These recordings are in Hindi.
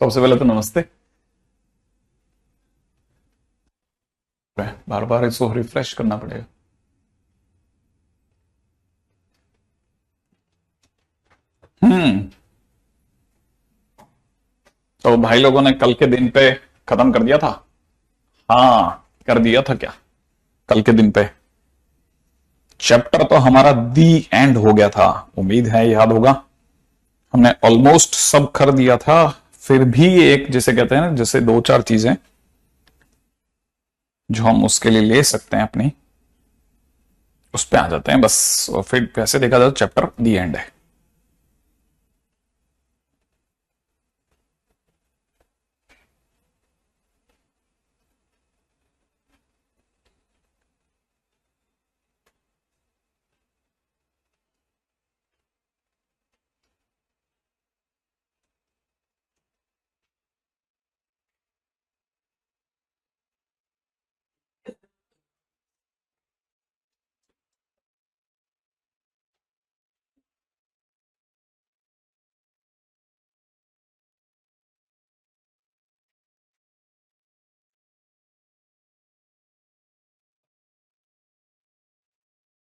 सबसे पहले तो नमस्ते। बार बार इसको रिफ्रेश करना पड़ेगा। हम्म। तो भाई लोगों ने कल के दिन पे खत्म कर दिया था। हाँ, कर दिया था क्या? कल के दिन पे चैप्टर तो हमारा दी एंड हो गया था। उम्मीद है याद होगा। हमने ऑलमोस्ट सब कर दिया था। फिर भी एक जैसे कहते हैं ना, जैसे दो चार चीजें जो हम उसके लिए ले सकते हैं अपनी, उस पे आ जाते हैं बस। और फिर वैसे देखा जाए तो चैप्टर दी एंड है।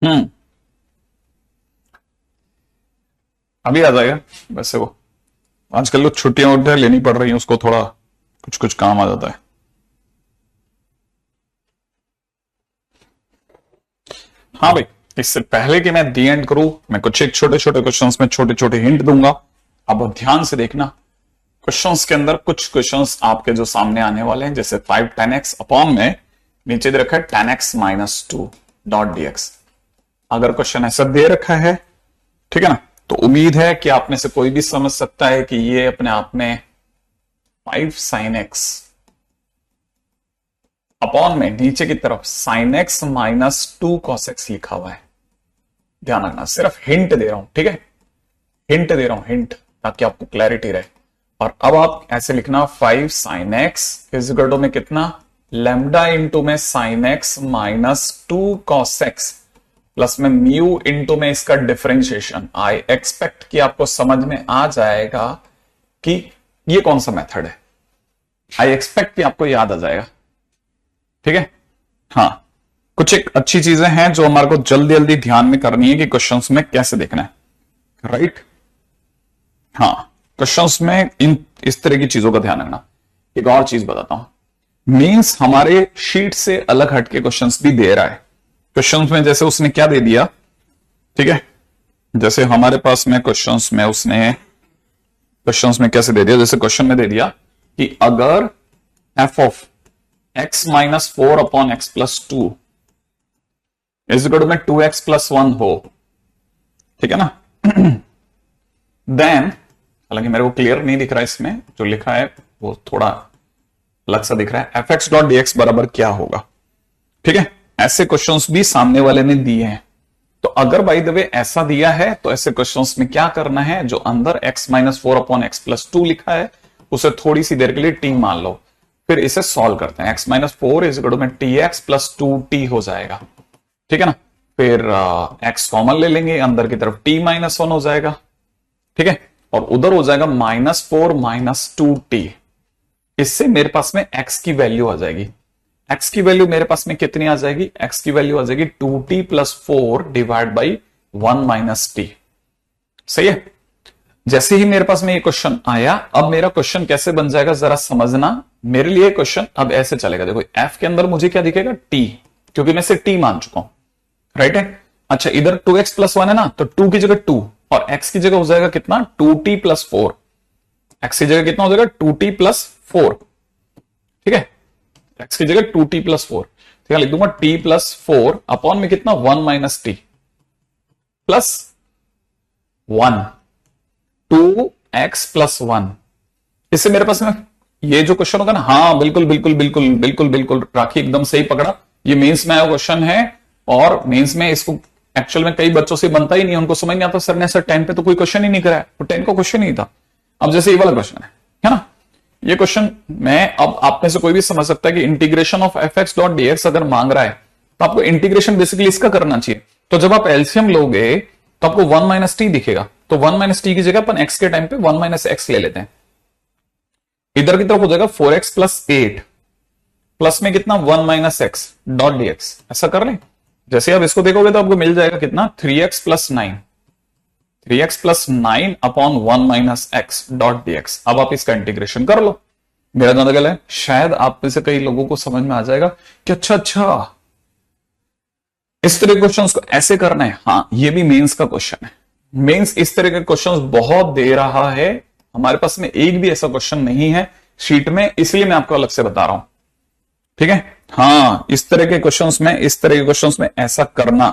हम्म। अभी आ जाएगा। वैसे वो आजकल लोग छुट्टियां वुट्टियां लेनी पड़ रही हैं, उसको थोड़ा कुछ कुछ काम आ जाता है। हाँ भाई, इससे पहले कि मैं दी एंड करूं, मैं कुछ एक छोटे छोटे क्वेश्चंस में छोटे छोटे हिंट दूंगा। अब ध्यान से देखना। क्वेश्चंस के अंदर कुछ क्वेश्चंस आपके जो सामने आने वाले हैं, जैसे 5 tan x अपॉन में नीचे दे रखा है tan x minus two dot dx। अगर क्वेश्चन ऐसा दे रखा है, ठीक है ना, तो उम्मीद है कि आप में से कोई भी समझ सकता है कि ये अपने आप में 5 sin x अपॉन में नीचे की तरफ sin x minus two cos x लिखा हुआ है। ध्यान रखना, सिर्फ हिंट दे रहा हूं, ठीक है, हिंट दे रहा हूं, हिंट, ताकि आपको क्लैरिटी रहे। और अब आप ऐसे लिखना 5 sin x इजिकल टू में कितना, लैम्डा इंटू में sin x minus two cos x plus में म्यू इंटू में इसका डिफरेंशिएशन। आई एक्सपेक्ट कि आपको समझ में आ जाएगा कि ये कौन सा मेथड है। आई एक्सपेक्ट कि आपको याद आ जाएगा, ठीक है। हाँ, कुछ एक अच्छी चीजें हैं जो हमारे को जल्दी जल्दी ध्यान में करनी है कि क्वेश्चंस में कैसे देखना है, राइट। हाँ, क्वेश्चंस में इस तरह की चीजों का ध्यान रखना। एक और चीज बताता हूं, मींस हमारे शीट से अलग हटके क्वेश्चंस भी दे रहा है। क्वेश्चंस में जैसे उसने क्या दे दिया, ठीक है, जैसे हमारे पास में क्वेश्चंस में कैसे दे दिया, जैसे क्वेश्चन में दे दिया कि अगर f of x minus four upon x plus two is equal to में 2x प्लस 1 हो, ठीक है ना, देन, हालांकि मेरे को क्लियर नहीं दिख रहा है, इसमें जो लिखा है वो थोड़ा अलग सा दिख रहा है, F x dot D x बराबर क्या होगा, ठीक है। ऐसे क्वेश्चंस भी सामने वाले ने दिए हैं। तो अगर बाय द वे ऐसा दिया है तो ऐसे क्वेश्चंस में क्या करना है, जो अंदर x minus four upon x plus to लिखा है उसे थोड़ी सी देर के लिए t मान लो, फिर इसे सॉल्व करते हैं। x minus four is equal to में T X plus two T हो जाएगा, ठीक है ना। फिर x कॉमन ले लेंगे, अंदर की तरफ t माइनस वन हो जाएगा, ठीक है, और उधर हो जाएगा minus four minus two T. इससे मेरे पास में x की वैल्यू आ जाएगी। x की वैल्यू मेरे पास में कितनी आ जाएगी, x की वैल्यू आ जाएगी 2t plus four divide by 1 minus T. सही है। जैसे ही मेरे पास में ये क्वेश्चन आया, अब मेरा क्वेश्चन कैसे बन जाएगा जरा समझना। मेरे लिए क्वेश्चन अब ऐसे चलेगा, देखो f के अंदर मुझे क्या दिखेगा, t, क्योंकि मैं इसे t मान चुका हूं, राइट है। अच्छा, इधर 2x प्लस वन है ना, तो 2 की जगह 2 और x की जगह हो जाएगा कितना, 2t प्लस फोर। x की जगह कितना हो जाएगा, 2t प्लस फोर, ठीक है, x की जगह 2t प्लस फोर, ठीक है, लिख दूंगा t प्लस फोर अपॉन में कितना, 1 minus T plus 1, 2x plus 1। इससे मेरे पास में ये जो क्वेश्चन होगा ना, हाँ बिल्कुल बिल्कुल बिल्कुल बिल्कुल बिल्कुल राखी एकदम सही पकड़ा, ये मेंस में आया क्वेश्चन है। और मेंस में इसको एक्चुअल में कई बच्चों से बनता ही नहीं, उनको समझ नहीं आता, सर ने सर 10 पे तो कोई क्वेश्चन ही नहीं कराया, तो 10 का क्वेश्चन ही नहीं था। अब जैसे ये वाला क्वेश्चन है ना, ये क्वेश्चन में अब आप में से कोई भी समझ सकता है कि integration of F x dot D x अगर मांग रहा है तो आपको इंटीग्रेशन बेसिकली इसका करना चाहिए। तो जब आप एलसीएम लोगे तो आपको 1 माइनस टी दिखेगा, तो 1 माइनस टी की जगह अपन एक्स के टाइम पे 1 माइनस एक्स ले लेते हैं। इधर की तरफ हो जाएगा 4x प्लस 8 प्लस में कितना 1 माइनस एक्स डॉट dx। ऐसा कर लें, जैसे आप इसको देखोगे तो आपको मिल जाएगा कितना 3x plus 9, 3x plus 9 upon 1 minus x dot dx। अब आप इसका इंटीग्रेशन कर लो। मेरा ज्यादा गलत है, शायद आप में से कई लोगों को समझ में आ जाएगा कि अच्छा इस तरह के क्वेश्चंस को ऐसे करना है। हाँ, ये भी मेंस का क्वेश्चन है। मेंस इस तरह के क्वेश्चंस बहुत दे रहा है। हमारे पास में एक भी ऐसा क्वेश्चन नहीं है शीट में, इसलिए मैं आपको अलग से बता रहा हूं। ठीक है, हाँ, इस तरह के क्वेश्चंस में ऐसा करना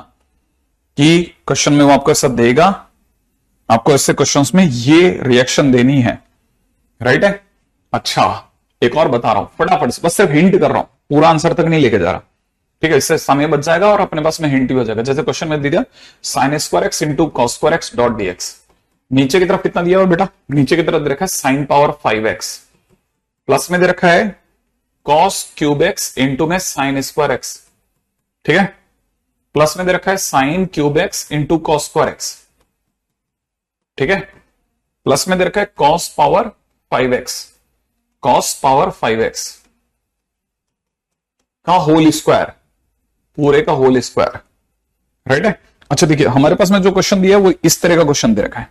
कि क्वेश्चन में वो आपको ऐसा देगा, आपको ऐसे क्वेश्चंस में ये रिएक्शन देनी है। राइट है। अच्छा, एक और बता रहा हूं फटाफट से, बस सिर्फ हिंट कर रहा हूं, पूरा आंसर तक नहीं लेके जा रहा। ठीक है, इससे समय बच जाएगा और अपने पास में हिंट भी हो जाएगा। जैसे क्वेश्चन में दिया sine square x into cos square x dot dx। नीचे की तरफ कितना दिया हुआ बेटा, नीचे की तरफ दे रखा है साइन पावर 5x, प्लस में दे रखा है कॉस क्यूब एक्स इंटू में साइन स्क्वायर एक्स। ठीक है, प्लस में दे रखा है sine cube x into cos square x. ठीक है, प्लस में दे रखा है cos power 5x, cos power 5x का होल स्क्वायर, पूरे का होल स्क्वायर। राइट है। अच्छा देखिए, हमारे पास में जो क्वेश्चन दिया है वो इस तरह का क्वेश्चन दे रखा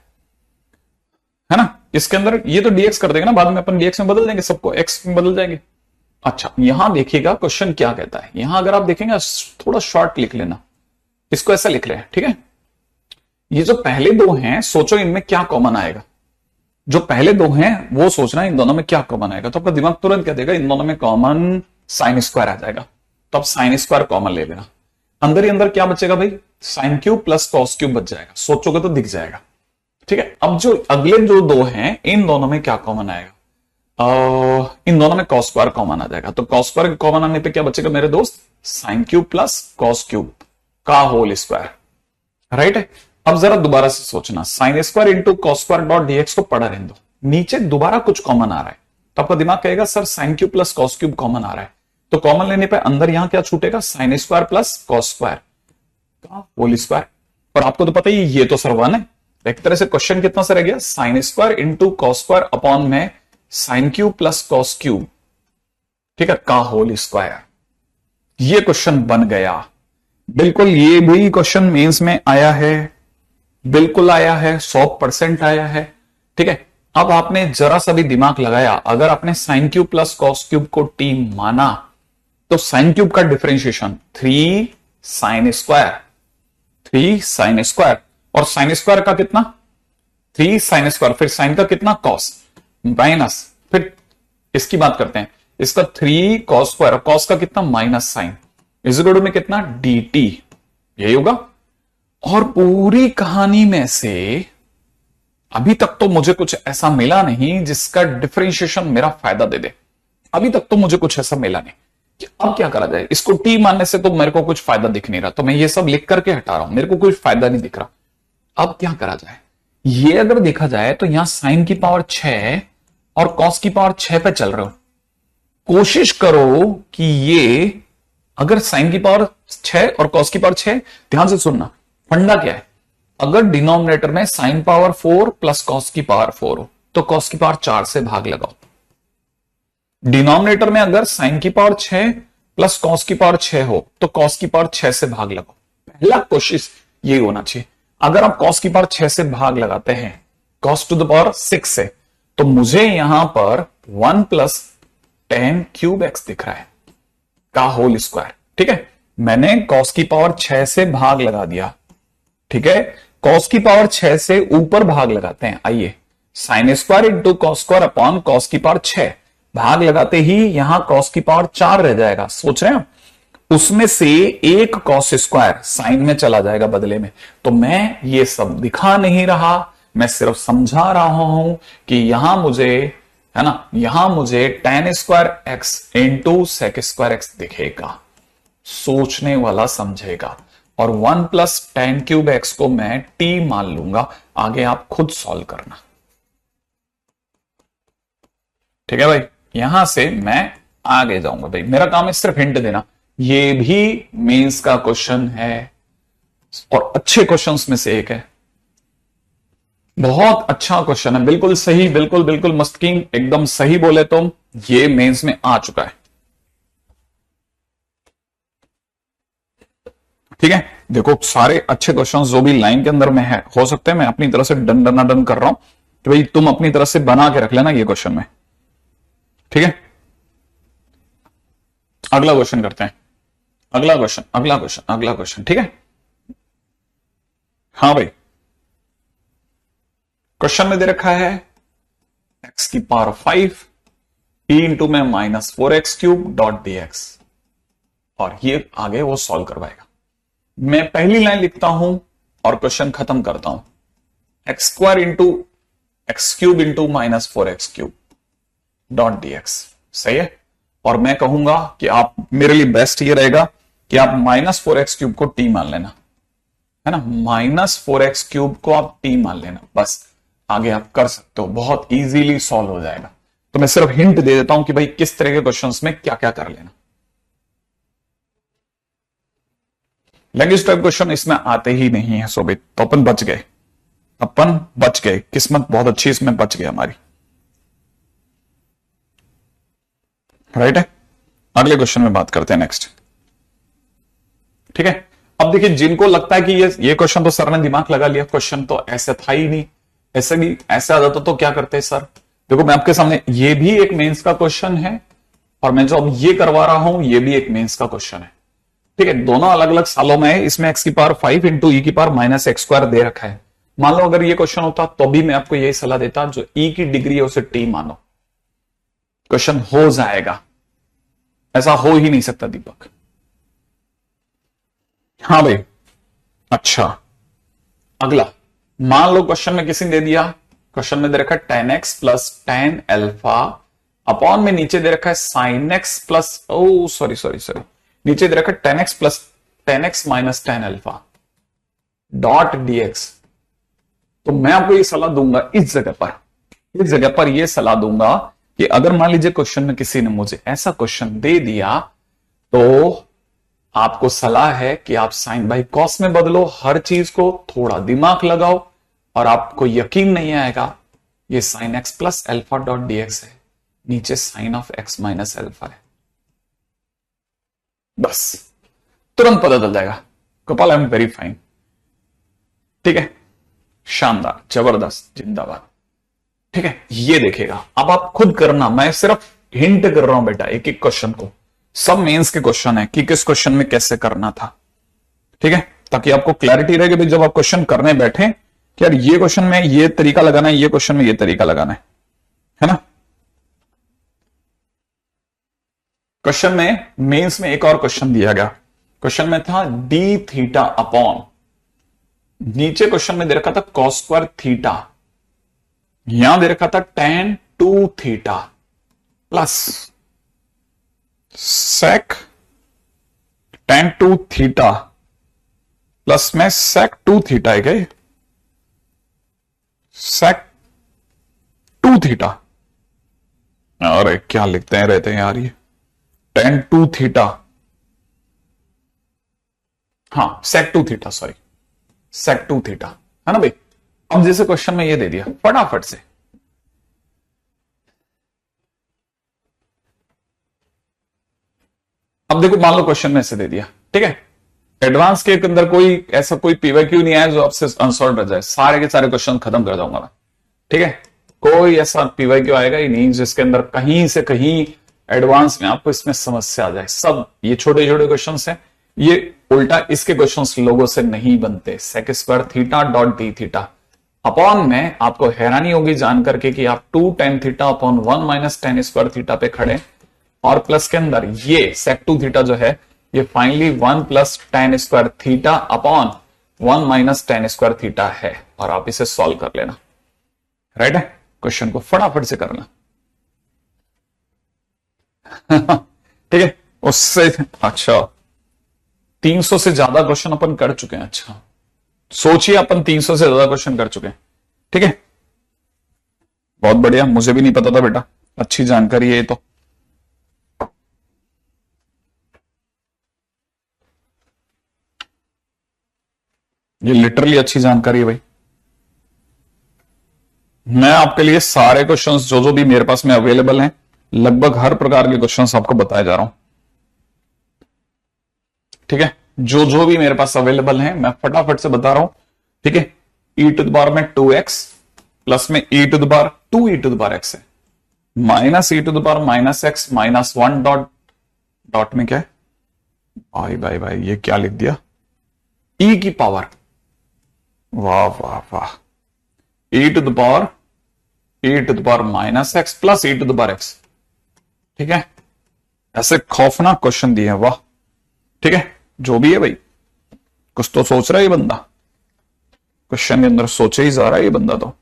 है ना। इसके अंदर ये तो dx कर देगा ना, बाद में अपन dx में बदल देंगे, सबको x में बदल जाएंगे। अच्छा, यहां देखिएगा क्वेश्चन क्या कहता है। यहां अगर आप देखेंगे, थोड़ा शॉर्ट लिख लेना, इसको ऐसा लिख रहे हैं। ठीक है, ये जो पहले दो हैं, सोचो इनमें क्या कॉमन आएगा। जो पहले दो हैं वो सोचना इन दोनों में क्या कॉमन आएगा, तो आपका दिमाग तुरंत क्या देगा, इन दोनों में कॉमन साइन स्क्वायर आ जाएगा। तो आप साइन स्क्वायर कॉमन ले लेना। अंदर ही अंदर क्या बचेगा भाई, sign cube plus cos cube बच जाएगा। सोचोगे तो दिख जाएगा। ठीक है, अब जो अगले जो दो हैं, इन दोनों में क्या कॉमन आएगा, इन दोनों में कॉस स्क्वायर कॉमन आ जाएगा। तो कॉस स्क्वायर कॉमन आने पे क्या बचेगा मेरे दोस्त, sign cube plus cos cube का होल स्क्वायर। राइट है। अब जरा दोबारा से सोचना, sign square into cos square dot dx को पढ़ा रहने दो, नीचे दोबारा कुछ कॉमन आ रहा है, तो आपका दिमाग कहेगा sir sine cube plus cos cube common आ रहा है, तो कॉमन लेने पे अंदर यहां क्या छूटेगा, sine square plus cos square का होल स्क्वायर। और आपको तो पता ही ये तो सर 1 है। एक तरह से क्वेश्चन कितना सा रह गया, sine square into cos square upon में sine cube plus cos cube, ठीक है, का होल स्क्वायर। ये क्वेश्चन बन गया। बिल्कुल ये भी क्वेश्चन मेंस में आया है, बिल्कुल आया है, 100% आया है। ठीक है, अब आपने जरा सा भी दिमाग लगाया, अगर आपने sign cube plus cos cube को टी माना तो साइन क्यूब का differentiation 3 sine square, 3 sine square, और साइन स्क्वायर का कितना 3 साइन स्क्वायर, फिर साइन का कितना कॉस माइनस, फिर इसकी बात करते हैं, इसका 3 कॉस स्क्वायर, कॉस का कितना माइनस साइन, इजगोड में कितना dt, यही होगा। और पूरी कहानी में से अभी तक तो मुझे कुछ ऐसा मिला नहीं जिसका डिफरेंशिएशन मेरा फायदा दे दे। अभी तक तो मुझे कुछ ऐसा मिला नहीं कि अब क्या करा जाए। इसको टी मानने से तो मेरे को कुछ फायदा दिख नहीं रहा, तो मैं ये सब लिख करके हटा रहा हूं, मेरे को कुछ फायदा नहीं दिख रहा। अब क्या करा जाए, ये अगर देखा जाए तो यहां साइन की पावर 6 और कॉस की पावर 6 पे चल रहे हो। कोशिश करो कि ये अगर साइन की पावर 6 और कॉस की पावर 6, ध्यान से सुनना, फंडा क्या है, अगर डिनोमिनेटर में साइन पावर 4 प्लस कॉस की पावर 4 हो तो कॉस की पावर 4 से भाग लगाओ। डिनोमिनेटर में अगर साइन की पावर 6 प्लस कॉस की पावर 6 हो तो कॉस की पावर 6 से भाग लगाओ। पहला कोशिश ये होना चाहिए। अगर आप कॉस की पावर 6 से भाग लगाते हैं कॉस टू द पावर 6 से, तो मुझे यहां पर 1 प्लस 10 क्यूब एक्स दिख रहा है का होल स्क्वायर। ठीक है, मैंने कॉस की पावर 6 से भाग लगा दिया। ठीक है, कॉस की पावर 6 से ऊपर भाग लगाते हैं। आइए, sign square into cos square upon cos की पावर 6, भाग लगाते ही यहां कॉस की पावर 4 रह जाएगा। सोच रहे हैं, उसमें से एक कॉस स्क्वायर साइन में चला जाएगा बदले में। तो मैं ये सब दिखा नहीं रहा, मैं सिर्फ समझा रहा हूं कि यहां मुझे, है ना, यहां मुझे tan square x into sec square x दिखेगा। सोचने वाला समझेगा। और 1 प्लस tan क्यूब एक्स को मैं t मान लूंगा। आगे आप खुद सॉल्व करना। ठीक है भाई, यहां से मैं आगे जाऊंगा। भाई मेरा काम है सिर्फ हिंट देना। ये भी मेंस का क्वेश्चन है और अच्छे क्वेश्चंस में से एक है। बहुत अच्छा क्वेश्चन है, बिल्कुल सही, बिल्कुल बिल्कुल मस्त किंग, एकदम सही बोले तुम। ये मेंस में आ चुका है। ठीक है, देखो सारे अच्छे क्वेश्चन जो भी लाइन के अंदर में है, हो सकते हैं मैं अपनी तरफ से डन डना डन कर रहा हूं, तो भाई तुम अपनी तरफ से बना के रख लेना ये क्वेश्चन में। ठीक है, अगला क्वेश्चन करते हैं। अगला क्वेश्चन, अगला क्वेश्चन, अगला क्वेश्चन। ठीक है, हाँ भाई, क्वेश्चन में दे रखा है एक्स की पावर 5 टी इंटू में -4x³ डॉट dx, और ये आगे वो सॉल्व करवाएगा। मैं पहली लाइन लिखता हूं और क्वेश्चन खत्म करता हूं। x² into x³ into -4x³ dot dx, सही है। और मैं कहूंगा कि आप, मेरे लिए बेस्ट ये रहेगा कि आप -4x³ को t मान लेना, है ना। -4x³ को आप t मान लेना, बस आगे आप कर सकते हो, बहुत इजीली सॉल्व हो जाएगा। तो मैं सिर्फ हिंट दे देता हूं कि भाई किस तरह के क्वेश्चंस में क्या क्या कर लेना। लैंग्वेज टाइप क्वेश्चन इसमें आते ही नहीं है सोबित, तो अपन बच गए, अपन बच गए, किस्मत बहुत अच्छी इसमें बच गई हमारी। राइट है, अगले क्वेश्चन में बात करते हैं नेक्स्ट। ठीक है, अब देखिए जिनको लगता है कि ये क्वेश्चन तो सर ने दिमाग लगा लिया, क्वेश्चन तो ऐसे था ही नहीं, ऐसे भी ऐसे आ जाता तो क्या करते हैं सर। देखो मैं आपके सामने, ये भी एक मेंस का क्वेश्चन है, और मैं जो अब ये करवा रहा हूं ये भी एक मेंस का क्वेश्चन है। ठीक है, दोनों अलग अलग सालों में है। इसमें x की पावर 5 इंटू ई की पावर -x² दे रखा है। मान लो अगर ये क्वेश्चन होता तो भी मैं आपको यही सलाह देता, जो ई की डिग्री है उसे टी मानो, क्वेश्चन हो जाएगा। ऐसा हो ही नहीं सकता दीपक। हाँ भाई, अच्छा, अगला, मान लो क्वेश्चन में किसी ने दे दिया, क्वेश्चन में दे रखा है tan x plus tan alpha upon में नीचे दे रखा है sin x प्लस, ओ सॉरी सॉरी सॉरी, नीचे दे रखा है tan x plus tan x minus tan alpha dot dx। तो मैं आपको ये सलाह दूंगा, इस जगह पर यह सलाह दूंगा कि अगर मान लीजिए क्वेश्चन में किसी ने मुझे ऐसा क्वेश्चन दे दिया, तो आपको सलाह है कि आप साइन बाई कॉस में बदलो, हर चीज को थोड़ा दिमाग लगाओ, और आपको यकीन नहीं आएगा ये sine x plus alpha dot dx है, नीचे sine of x minus alpha है, बस तुरंत पता चल जाएगा। Gopal, I am very fine. ठीक है, शानदार, जबरदस्त, जिंदाबाद। ठीक है, ये देखेगा, अब आप खुद करना, मैं सिर्फ हिंट कर रहा हूं बेटा, एक एक क्वेश्चन को, सब मेंस के क्वेश्चन है कि किस क्वेश्चन में कैसे करना था। ठीक है, ताकि आपको क्लैरिटी रहे कि भाई जब आप क्वेश्चन करने बैठे कि यार ये क्वेश्चन में ये तरीका लगाना है, ये क्वेश्चन में ये तरीका लगाना है ना। क्वेश्चन में, मेंस में एक और क्वेश्चन दिया गया, क्वेश्चन में था डी थीटा अपॉन, नीचे क्वेश्चन में दे रखा था कॉस स्क्वायर थीटा, यहां दे रखा था tan 2 theta plus sec tan 2 theta plus में sec 2 थीटा है क्या, sec 2 थीटा, अरे क्या लिखते हैं रहते हैं यार ये, tan 2 थीटा, हाँ sec 2 theta, sorry sec 2 theta, है ना भाई। अब जैसे क्वेश्चन में ये दे दिया फटाफट से, अब देखो मान लो क्वेश्चन में ऐसे दे दिया, ठीक है, एडवांस के अंदर कोई ऐसा कोई पीवाईक्यू नहीं आया जो आपसे अनसॉल्व रह जाए, सारे के सारे क्वेश्चन खत्म कर जाऊंगा मैं। ठीक है, कोई ऐसा पीवाईक्यू आएगा ही नहीं जिसके अंदर कहीं से कहीं एडवांस में आपको इसमें समस्या आ जाए। सब ये छोटे छोटे क्वेश्चन हैं, ये उल्टा इसके क्वेश्चन लोगों से नहीं बनते। Sec square theta dot d theta upon में आपको हैरानी होगी जान करके कि आप 2 tan theta upon 1 minus tan square theta पे खड़े, और प्लस के अंदर ये सेक 2 थीटा जो है ये finally 1 plus tan square theta upon 1 minus tan square theta है, और आप इसे सॉल्व कर लेना। राइट है, क्वेश्चन को फटाफट से करना। ठीक है, उससे अच्छा 300 से ज्यादा क्वेश्चन अपन कर चुके हैं। अच्छा सोचिए, अपन 300 से ज्यादा क्वेश्चन कर चुके हैं। ठीक है, बहुत बढ़िया, मुझे भी नहीं पता था बेटा, अच्छी जानकारी है ये तो। ये लिटरली अच्छी जानकारी है भाई। मैं आपके लिए सारे क्वेश्चंस जो जो भी मेरे पास में अवेलेबल हैं, लगभग हर प्रकार के क्वेश्चंस आपको बताए जा रहा हूं। ठीक है, जो जो भी मेरे पास अवेलेबल हैं मैं फटाफट से बता रहा हूं। ठीक है, ई टू द पावर में 2x प्लस में e to the power 2 e to the power x है, minus e to the power minus x minus 1 dot dot में क्या है, भाई भाई भाई ये क्या लिख दिया, ई की पावर, वाह वाह वाह, e to the power minus x plus e to the power x. ठीक है, ऐसे खौफनाक क्वेश्चन दिए हैं, वाह। ठीक है, जो भी है भाई, कुछ तो सोच रहा है ये बंदा, क्वेश्चन के अंदर सोचे ही जा रहा है ये बंदा तो।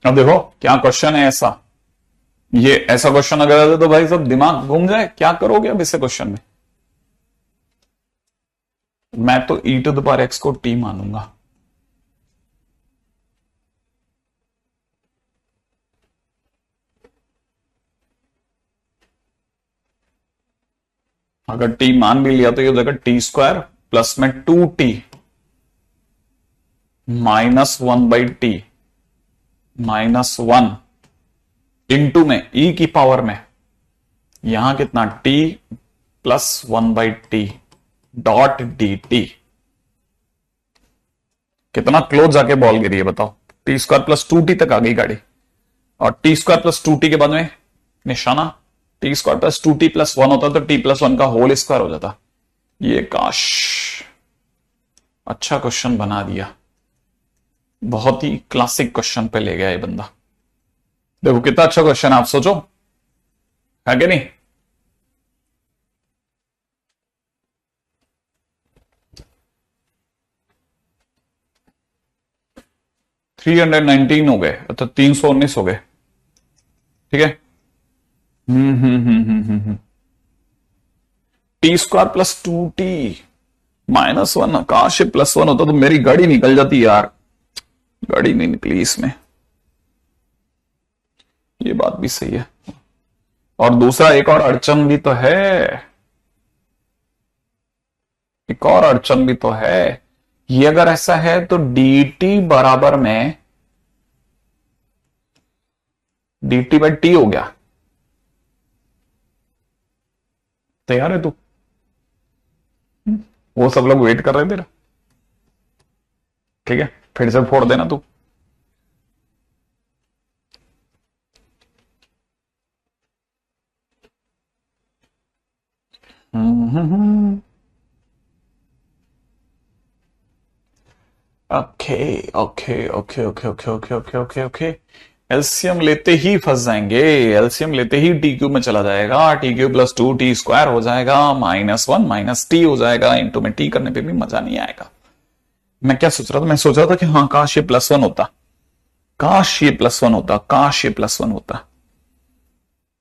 अब देखो क्या क्वेश्चन है ऐसा, ये ऐसा क्वेश्चन अगर आता तो भाई सब दिमाग घूम जाए, क्या करोगे अब इसे क्वेश्चन में। मैं तो ई टू द पावर एक्स को टी मानूंगा। अगर टी मान भी लिया तो ये हो जाएगा टी स्क्वायर प्लस में 2t minus 1/t minus 1 into में e की पावर में यहां कितना t plus 1/t dot dt। कितना क्लोज जाके बॉल गिरी है बताओ, टी स्क्वायर प्लस 2t तक आ गई गाड़ी, और टी स्क्वायर प्लस 2t के बाद में निशाना T square plus 2t plus 1 होता तो t प्लस 1 का होल स्क्वायर हो जाता। ये काश अच्छा क्वेश्चन बना दिया, बहुत ही क्लासिक क्वेश्चन पे ले गया ये बंदा। देखो कितना अच्छा क्वेश्चन है, आप सोचो, है कि नहीं। $319 हो गए, तो 319 हो गए। ठीक है, T square plus 2t minus 1, काश प्लस 1 होता तो मेरी गाड़ी निकल जाती यार, गाड़ी नहीं निकली इसमें, ये बात भी सही है। और दूसरा एक और अड़चन भी तो है, एक और अड़चन भी तो है, ये अगर ऐसा है तो dt बराबर में dt/t हो गया। तैयार है तू, वो सब लोग वेट कर रहे थे तेरा। ठीक है, फिर से फोड़ देना तू। Okay okay okay okay okay okay okay okay okay, LCM लेते ही फंस जाएंगे, एलसीएम लेते ही टी क्यूब में चला जाएगा, T cube plus 2t square हो जाएगा, -1 माइनस टी हो जाएगा, इंटू में टी करने पे भी मजा नहीं आएगा। मैं क्या सोच रहा था, मैं सोच रहा था कि हाँ काश ये +1 होता, काश ये +1 होता, काश ये +1 होता।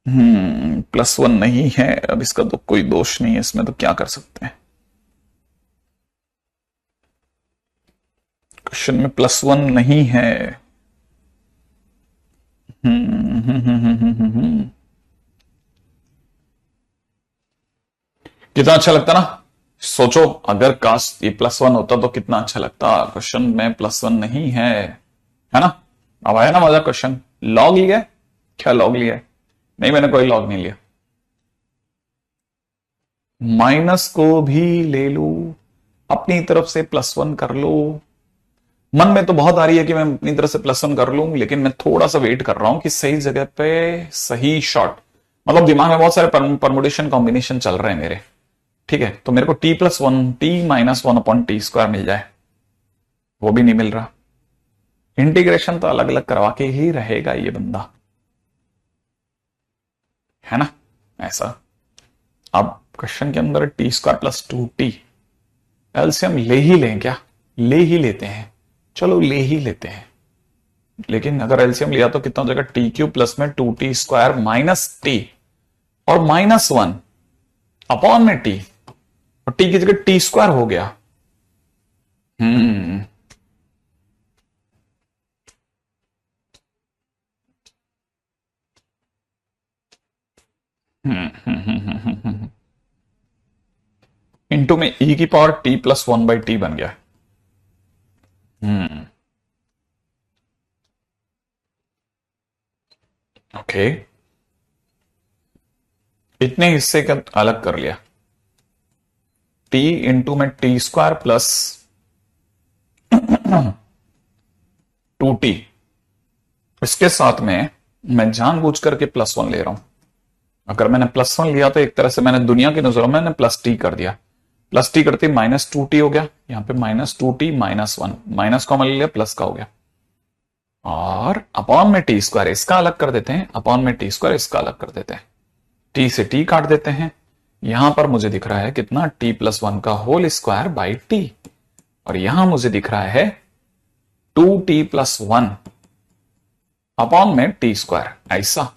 +1 नहीं है, अब इसका तो कोई दोष नहीं है इसमें, तो क्या कर सकते हैं, क्वेश्चन में +1 नहीं है। कितना अच्छा लगता ना, सोचो अगर काश ये +1 होता तो कितना अच्छा लगता, क्वेश्चन में +1 नहीं है ना। अब आया ना मजा, क्वेश्चन लॉग लिया है, क्या लॉग लिया है, नहीं मैंने कोई लॉग नहीं लिया, माइनस को भी ले लो, अपनी तरफ से +1 कर लो। मन में तो बहुत आ रही है कि मैं अपनी तरफ से +1 कर लूं, लेकिन मैं थोड़ा सा वेट कर रहा हूं कि सही जगह पे सही शॉट, मतलब दिमाग में बहुत सारे परमुटेशन कॉम्बिनेशन चल रहे हैं मेरे। ठीक है, तो मेरे को t+1 t-1/t² मिल जाए, वो भी नहीं मिल रहा। इंटीग्रेशन तो अलग अलग करवा के ही रहेगा ये बंदा, है ना ऐसा। अब क्वेश्चन के अंदर t² + 2t, एलसीएम ले ही लें क्या, ले ही लेते हैं, चलो ले ही लेते हैं, लेकिन अगर एलसीएम लिया तो कितना हो जाएगा, t³ प्लस में 2t² माइनस टी और -1 अपॉन में टी, और टी की जगह t² हो गया। हम्म इंटू में ई की पावर टी प्लस 1/t बन गया। ओके, इतने हिस्से का अलग कर लिया। टी इंटू में टी स्क्वायर प्लस 2t, इसके साथ में मैं जानबूझ करके +1 ले रहा हूं। अगर मैंने +1 लिया तो एक तरह से मैंने दुनिया की नजरों में +t कर दिया। +t करते -2t हो गया, यहां पे -2t -1, माइनस कॉमन ले लिया, प्लस का हो गया। और अपॉन में टी स्क्वायर इसका अलग कर देते हैं, अपॉन में टी स्क्वायर इसका अलग कर देते हैं, टी से टी काट देते हैं। यहां पर मुझे दिख रहा है कितना, t+1 का होल स्क्वायर बाई टी, और यहां मुझे दिख रहा है 2t+1 अपॉन में टी स्क्वायर, ऐसा।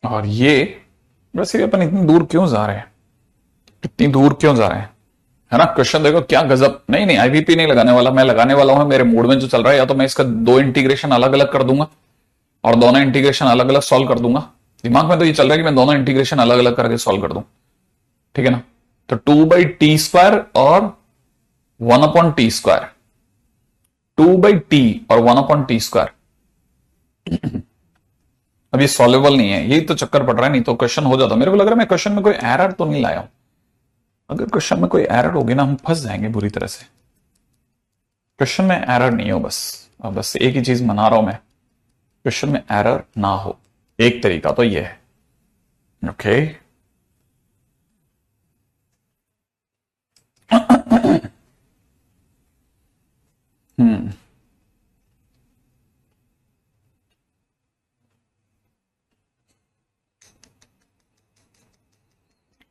और ये वैसे अपन इतनी दूर क्यों जा रहे हैं, इतनी दूर क्यों जा रहे हैं, है ना। क्वेश्चन देखो क्या गजब, नहीं नहीं आईवीपी नहीं लगाने वाला, मैं लगाने वाला हूं मेरे मूड में जो चल रहा है, या तो मैं इसका 2 इंटीग्रेशन अलग अलग कर दूंगा और दोनों इंटीग्रेशन अलग अलग सॉल्व कर दूंगा। दिमाग में तो ये चल रहा है कि मैं दोनों इंटीग्रेशन अलग अलग करके सॉल्व कर दूं, ठीक है ना। तो 2/t² और 1/t², 2/t और 1/t²। अब ये सॉल्वेबल नहीं है, यही तो चक्कर पड़ रहा है, नहीं तो क्वेश्चन हो जाता। मेरे को लग रहा है मैं क्वेश्चन में कोई एरर तो नहीं लाया हूं। अगर क्वेश्चन में कोई एरर होगी ना, हम फंस जाएंगे बुरी तरह से। क्वेश्चन में एरर नहीं हो, बस एक ही चीज मना रहा हूं मैं, क्वेश्चन में एरर ना हो। एक तरीका तो ये है, ओके।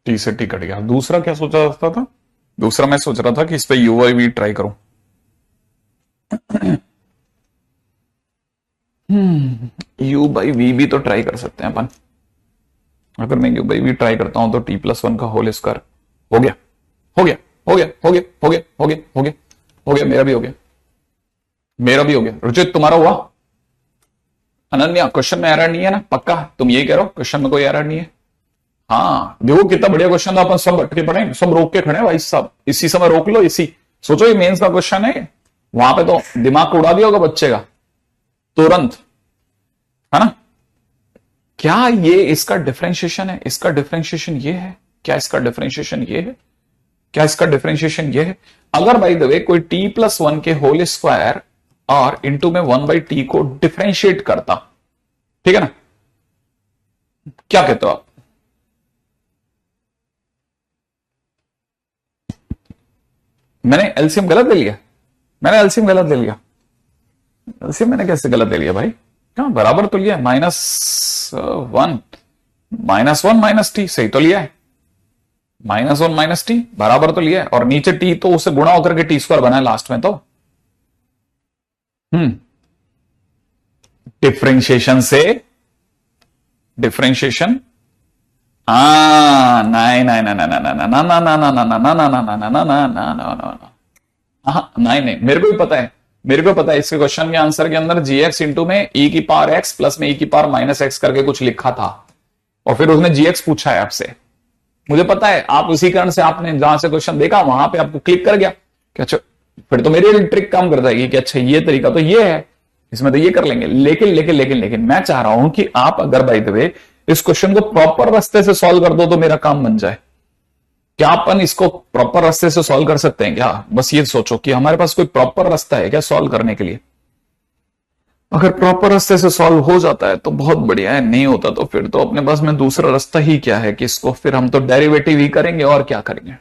टी से टी कट गया। दूसरा क्या सोचा जाता था, दूसरा मैं सोच रहा था कि इस पे u/v ट्राई करूं। u/v भी तो ट्राई कर सकते हैं अपन। अगर मैं u/v ट्राई करता हूं तो t+1 का होल स्क्वायर हो गया, हो गया, हो गया, हो गया, हो गया, हो गया, हो गया, हो गया, मेरा भी हो गया, मेरा भी हो गया। रुचित तुम्हारा हुआ? अनन्या क्वेश्चन में एरर नहीं है ना, पक्का तुम यही कह रहे हो क्वेश्चन में कोई एरर नहीं है? हाँ देखो कितना बढ़िया क्वेश्चन था, अपन सब अटके पड़े, सब रोक के खड़े भाई साहब, इसी समय रोक लो। इसी सोचो ये मेंस का क्वेश्चन है, वहां पे तो दिमाग को उड़ा दिया होगा बच्चे का तुरंत, है ना। क्या ये इसका डिफरेंशिएशन है? इसका डिफरेंशिएशन ये है क्या? इसका डिफरेंशिएशन ये है क्या? इसका डिफरेंशिएशन ये है। अगर बाय द वे कोई t+1 के होल स्क्वायर और इंटू में 1/t को डिफरेंशिएट करता, ठीक है ना, क्या कहते हो आप? मैंने एलसीएम गलत ले लिया, मैंने एलसीएम गलत ले लिया। एलसीएम मैंने कैसे गलत ले लिया भाई? क्या बराबर तो लिया, -1 -1 - t, सही तो लिया है। -1 - t बराबर तो लिया है, और नीचे t तो उसे गुणा होकर के t² बना है लास्ट में। तो डिफरेंशिएशन से डिफरेंशिएशन, नहीं नहीं नहीं नहीं नहीं ना ना ना ना ना ना ना ना ना ना ना ना ना ना ना ना, हाँ नहीं नहीं, मेरे को भी पता है, मेरे को पता है इसके क्वेश्चन के आंसर के अंदर gx इंटू में e की पावर x प्लस में e की पावर -x करके कुछ लिखा था, और फिर उसने gx पूछा है आपसे। मुझे पता है, आप उसी कारण से आपने जहां से क्वेश्चन देखा वहां पे आपको क्लिक कर गया कि अच्छा, फिर तो मेरी ट्रिक काम कर जाएगी कि अच्छा ये तरीका तो ये है, इसमें तो ये कर लेंगे। लेकिन लेकिन लेकिन लेकिन मैं चाह रहा हूं कि आप अगर बाय द वे इस क्वेश्चन को प्रॉपर रास्ते से सॉल्व कर दो तो मेरा काम बन जाए। क्या अपन इसको प्रॉपर रास्ते से सॉल्व कर सकते हैं क्या? बस ये सोचो कि हमारे पास कोई प्रॉपर रास्ता है क्या सॉल्व करने के लिए। अगर प्रॉपर रास्ते से सॉल्व हो जाता है तो बहुत बढ़िया है, नहीं होता तो फिर तो अपने पास में दूसरा रास्ता ही क्या है कि इसको फिर हम तो डेरिवेटिव ही करेंगे, और क्या करेंगे।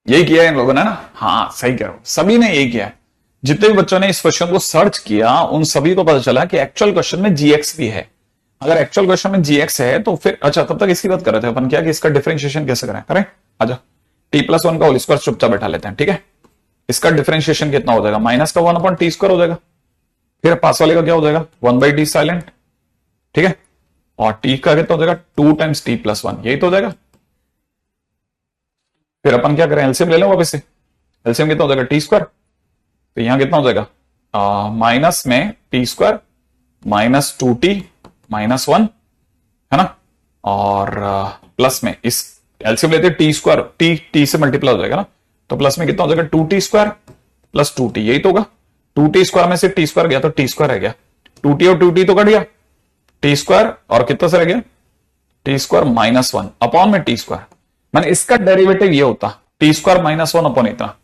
यही किया है इन लोगों ने ना, हाँ सही कह रहा हूं, सभी ने यही किया है। जितने भी बच्चों ने इस क्वेश्चन को सर्च किया उन सभी को पता चला कि एक्चुअल क्वेश्चन में gx भी है। अगर एक्चुअल क्वेश्चन में gx है तो फिर अच्छा, तब तक इसकी बात कर रहे थे अपन क्या कि इसका डिफरेंशिएशन कैसे करें। आजा t+1 का होल स्क्वायर चुपचाप बैठा लेते हैं, ठीक है। इसका डिफरेंशिएशन कितना हो जाएगा, माइनस का 1/t² हो जाएगा, फिर पास वाले का क्या हो जाएगा 1/t साइलेंट, ठीक है, और t का कितना हो जाएगा 2 टाइम्स t+1, यही तो हो जाएगा। फिर अपन क्या करें, एलसीएम ले लो वापस से, एलसीएम कितना हो जाएगा t², तो यहां कितना हो जाएगा, माइनस में T square minus 2t minus 1 है ना, और प्लस में इस एलसीएम लेते टी स्क्वायर, टी से मल्टीप्लाई हो जाएगा ना, तो प्लस में कितना हो जाएगा 2t स्क्वायर प्लस 2t, यही तो होगा। 2t स्क्वायर में से टी स्क्वायर गया तो टी स्क्वायर रह गया, 2t और 2t तो कट गया, टी स्क्वायर और कितना से रह गया टी स्क्वायर माइनस 1 अपॉन में टी स्क्वायर, मैंने इसका डेरिवेटिव ये होता टी स्क्वायर माइनस 1 अपॉन इतना,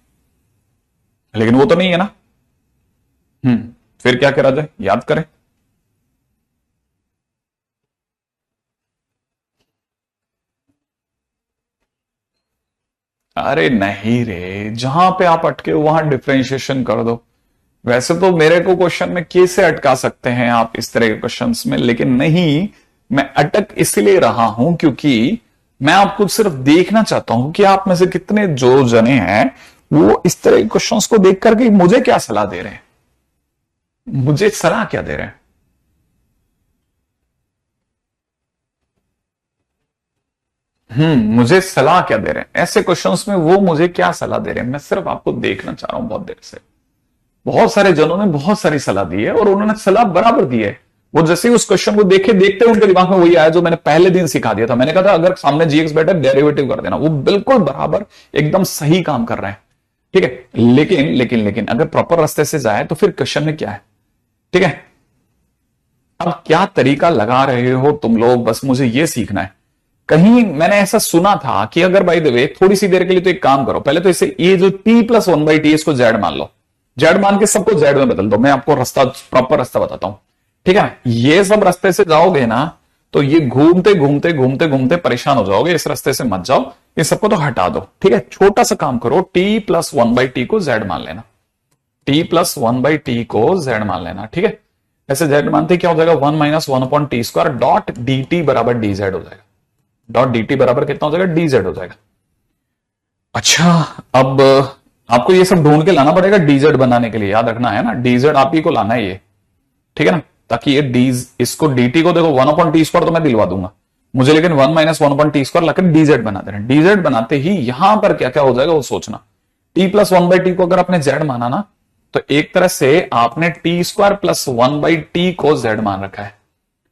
लेकिन वो तो नहीं है ना। फिर क्या करा जाए, याद करें। अरे नहीं रे, जहां पे आप अटके हो वहां डिफरेंशिएशन कर दो। वैसे तो मेरे को क्वेश्चन में कैसे अटका सकते हैं आप इस तरह के क्वेश्चंस में, लेकिन नहीं, मैं अटक इसलिए रहा हूं क्योंकि मैं आपको सिर्फ देखना चाहता हूं कि आप में से कितने जो जने हैं वो इस तरह के क्वेश्चंस को देख करके मुझे क्या सलाह दे रहे हैं, मुझे सलाह क्या दे रहे हैं। मुझे सलाह क्या दे रहे हैं ऐसे क्वेश्चंस में, वो मुझे क्या सलाह दे रहे हैं, मैं सिर्फ आपको देखना चाह रहा हूं बहुत देर से। बहुत सारे जनों ने बहुत सारी सलाह दी है और उन्होंने सलाह बराबर दी है। वो जैसे ही उस क्वेश्चन को देखे देखते उनके दिमाग में वही आया जो मैंने पहले दिन सिखा दिया था। मैंने कहा था अगर सामने जीएक्स बैठे डेरिवेटिव कर देना, वो बिल्कुल बराबर एकदम सही काम कर रहे हैं, ठीक है। लेकिन लेकिन लेकिन अगर प्रॉपर रास्ते से जाए तो फिर क्वेश्चन में क्या है, ठीक है। अब क्या तरीका लगा रहे हो तुम लोग, बस मुझे ये सीखना है। कहीं मैंने ऐसा सुना था कि अगर बाय द वे थोड़ी सी देर के लिए तो एक काम करो, पहले तो इसे ये जो t प्लस 1/t इसको जेड मान लो, जेड मान के सबको जेड में बदल दो। मैं आपको रास्ता, प्रॉपर रास्ता बताता हूं, ठीक है। ये सब रास्ते से जाओगे ना तो ये घूमते घूमते घूमते घूमते परेशान हो जाओगे, इस रास्ते से मत जाओ, ये सबको तो हटा दो, ठीक है। छोटा सा काम करो, t प्लस 1/t को जेड मान लेना, t प्लस 1/t को जेड मान लेना, ठीक है। ऐसे जेड मानते क्या हो जाएगा 1 minus 1 upon T square dot D T बराबर डी जेड हो जाएगा, डॉट डी टी बराबर कितना हो जाएगा डी जेड हो जाएगा। अच्छा, अब आपको ये सब ढूंढ के लाना पड़ेगा डीजेड बनाने के लिए, याद रखना है ना, डीजेड आप ही को लाना है ये, ठीक है ना, ताकि ये डीज इसको dt को देखो 1 अपॉन टी स्क्वायर तो मैं दिलवा दूंगा मुझे, लेकिन 1 माइनस 1 अपॉन टी स्क्वायर लाकर डीजेड बना दे रहे हैं। डीजेड बनाते ही यहां पर क्या क्या हो जाएगा वो सोचना। t प्लस 1/t को अगर आपने z माना ना तो एक तरह से आपने टी स्क्वायर प्लस 1/t को z मान रखा है,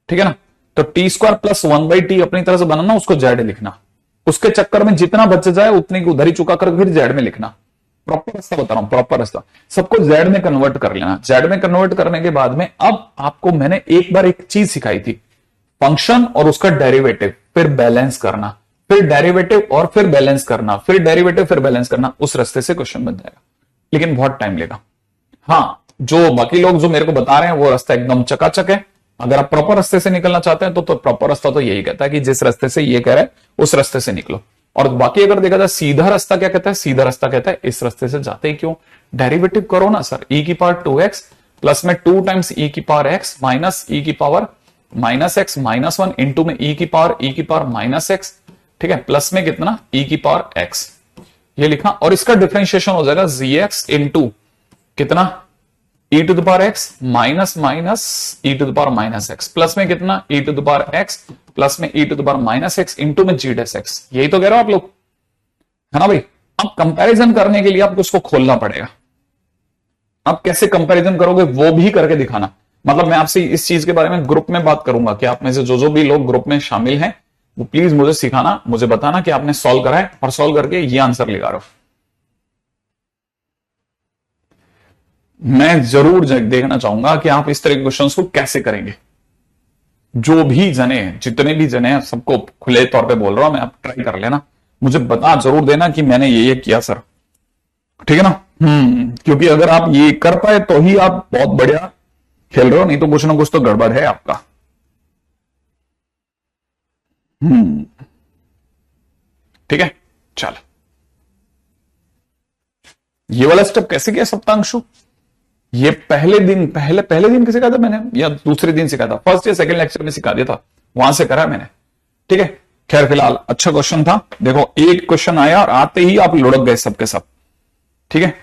ठीक है ना। तो टी स्क्वायर प्लस 1/t अपनी तरह से बनाना, उसको z लिखना, उसके चक्कर में जितना बच जाए उतनी को उधर ही चुका कर फिर z में लिखना। प्रॉपर रास्ता बता रहा हूं, प्रॉपर रास्ता, सबको जेड में कन्वर्ट कर लेना। जेड में कन्वर्ट करने के बाद में अब आपको मैंने एक बार एक चीज सिखाई थी, फंक्शन और उसका डेरिवेटिव, फिर बैलेंस करना, फिर डेरिवेटिव और फिर बैलेंस करना, फिर डेरिवेटिव फिर बैलेंस करना, उस रास्ते से क्वेश्चन बन जाएगा, लेकिन बहुत टाइम लेगा। हाँ, जो बाकी लोग जो मेरे को बता रहे हैं वो रास्ता एकदम चकाचक है। अगर आप प्रॉपर रास्ते से निकलना चाहते हैं तो प्रॉपर रास्ता तो यही कहता है कि जिस रास्ते से ये कह रहा है उस रास्ते से निकलो। और बाकी अगर देखा जाए सीधा रास्ता क्या कहता है, सीधा रास्ता कहता है इस रास्ते से जाते ही क्यों, डेरिवेटिव करो ना सर, e की पावर 2x प्लस में 2 टाइम्स e की पावर x माइनस e की power minus x minus 1 into में e की पावर माइनस x, ठीक है, प्लस में कितना e की पावर x, ये लिखा। और इसका डिफरेंशिएशन हो जाएगा gx इंटू कितना e to the power x minus minus e to the power minus x, plus में कितना e to the power x plus में e to the power minus x into में g डैश x, यही तो कह रहे हो आप लोग, है ना भाई। अब कंपैरिजन करने के लिए आपको उसको खोलना पड़ेगा। आप कैसे कंपैरिजन करोगे वो भी करके दिखाना। मतलब मैं आपसे इस चीज के बारे में ग्रुप में बात करूंगा कि आप में से जो जो भी लोग ग्रुप में शामिल हैं वो प्लीज मुझे सिखाना, मुझे बताना कि आपने सॉल्व करा है और सॉल्व करके ये आंसर लगा रहे हो। मैं जरूर देखना चाहूंगा कि आप इस तरह के क्वेश्चंस को कैसे करेंगे। जो भी जने, जितने भी जने हैं, सबको खुले तौर पे बोल रहा हूं मैं, आप ट्राई कर लेना, मुझे बता जरूर देना कि मैंने ये किया सर, ठीक है ना। क्योंकि अगर आप ये कर पाए तो ही आप बहुत बढ़िया खेल रहे हो, नहीं तो कुछ ना कुछ तो गड़बड़ है आपका। ठीक है, चल ये वाला स्टेप कैसे किया सप्तांशु, ये पहले दिन किसे सिखाया था मैंने, या दूसरे दिन सिखाया था, फर्स्ट या सेकंड लेक्चर में सिखा दिया था, वहां से करा मैंने, ठीक है। खैर फिलहाल अच्छा क्वेश्चन था, देखो एक क्वेश्चन आया और आते ही आप लुढ़क गए सबके सब, ठीक है।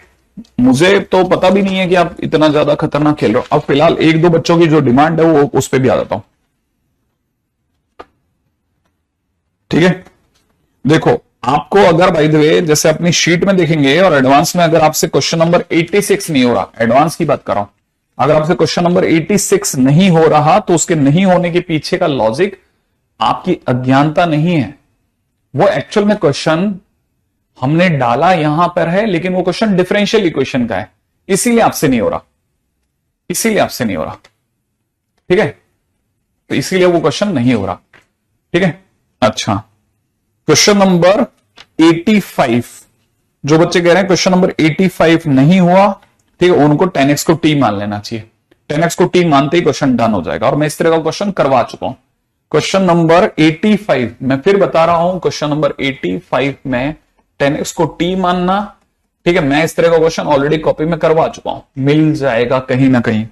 मुझे तो पता भी नहीं है कि आप इतना ज्यादा खतरनाक खेल रहे हो। अब फिलहाल एक दो बच्चों की जो डिमांड है वो उस पर भी आ जाता हूं, ठीक है। देखो आपको अगर बाय द वे जैसे अपनी शीट में देखेंगे और एडवांस में अगर आपसे क्वेश्चन नंबर 86 नहीं हो रहा, एडवांस की बात कर रहा हूं, अगर आपसे क्वेश्चन नंबर 86 नहीं हो रहा तो उसके नहीं होने के पीछे का लॉजिक आपकी अज्ञानता नहीं है, वो एक्चुअल में क्वेश्चन हमने डाला यहां पर है लेकिन वो क्वेश्चन डिफरेंशियल इक्वेशन का है, इसीलिए आपसे नहीं हो रहा, इसीलिए आपसे नहीं हो रहा। ठीक है, तो इसीलिए वो क्वेश्चन नहीं हो रहा। ठीक है, अच्छा क्वेश्चन नंबर 85, जो बच्चे कह रहे हैं क्वेश्चन नंबर 85 नहीं हुआ, ठीक है, उनको 10x को t मान लेना चाहिए। 10x को t मानते ही क्वेश्चन डन हो जाएगा, और मैं इस तरह का क्वेश्चन करवा चुका हूं। क्वेश्चन नंबर 85 मैं फिर बता रहा हूं, क्वेश्चन नंबर 85 में 10x को t मानना, ठीक है, मैं इस तरह का क्वेश्चन ऑलरेडी कॉपी में करवा चुका हूं, मिल जाएगा कहीं ना कहीं।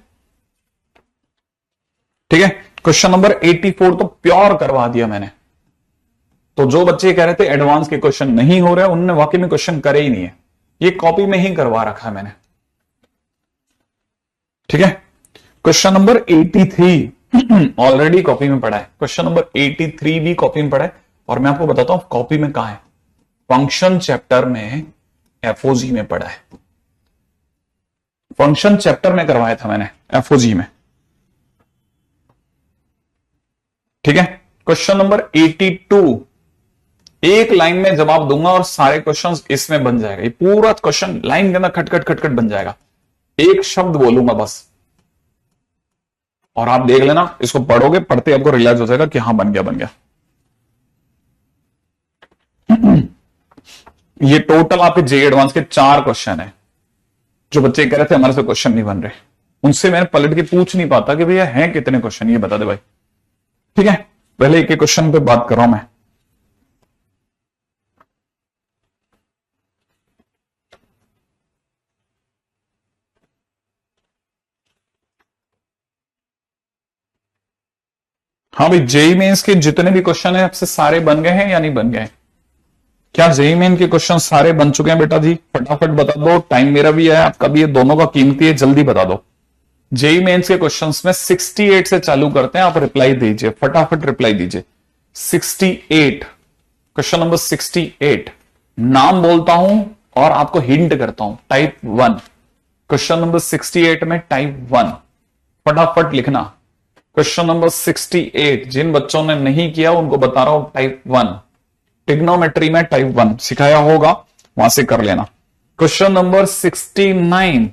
ठीक है, क्वेश्चन नंबर 84 तो प्योर करवा दिया मैंने। तो जो बच्चे कह रहे थे एडवांस के क्वेश्चन नहीं हो रहे, उन्होंने वाकई में क्वेश्चन करे ही नहीं है, ये कॉपी में ही करवा रखा है मैंने। ठीक है, क्वेश्चन नंबर 83 ऑलरेडी कॉपी में पढ़ा है, क्वेश्चन नंबर 83 भी कॉपी में पढ़ा है, और मैं आपको बताता हूं कॉपी में कहां है, फंक्शन चैप्टर में एफओजी में पढ़ा है, फंक्शन चैप्टर में करवाया था मैंने एफओजी में। ठीक है, क्वेश्चन नंबर 82 एक लाइन में जवाब दूंगा और सारे क्वेश्चंस इसमें बन जाएगा, ये पूरा क्वेश्चन लाइन के अंदर खटखट खटखट बन जाएगा, एक शब्द बोलूंगा बस, और आप देख लेना, इसको पढ़ोगे, पढ़ते आपको रियलाइज हो जाएगा कि हाँ बन गया बन गया। ये टोटल आपके जेईई एडवांस के 4 क्वेश्चन है। जो बच्चे कह रहे थे हमारे से क्वेश्चन नहीं बन रहे, उनसे मैं पलट के पूछ नहीं पाता कि भैया हैं कितने क्वेश्चन, ये बता दे भाई। ठीक है, पहले एक एक क्वेश्चन पे बात कर रहा हूं मैं। हाँ भाई, जेईई मेंस के जितने भी क्वेश्चन है आपसे सारे बन गए हैं या नहीं बन गए? क्या जेईई मेन के क्वेश्चन सारे बन चुके हैं बेटा जी? फटाफट बता दो, टाइम मेरा भी है आपका भी है, दोनों का कीमती है, जल्दी बता दो। जेईई मेंस के क्वेश्चंस में 68 से चालू करते हैं, आप रिप्लाई दीजिए, फटाफट रिप्लाई दीजिए। 68, क्वेश्चन नंबर 68, नाम बोलता हूं और आपको हिंट करता हूं, टाइप 1, क्वेश्चन नंबर 68 में टाइप 1, फटाफट लिखना। क्वेश्चन नंबर 68, जिन बच्चों ने नहीं किया उनको बता रहा हूं, टाइप 1, ट्रिग्नोमेट्री में टाइप 1 सिखाया होगा, वहां से कर लेना। क्वेश्चन नंबर 69,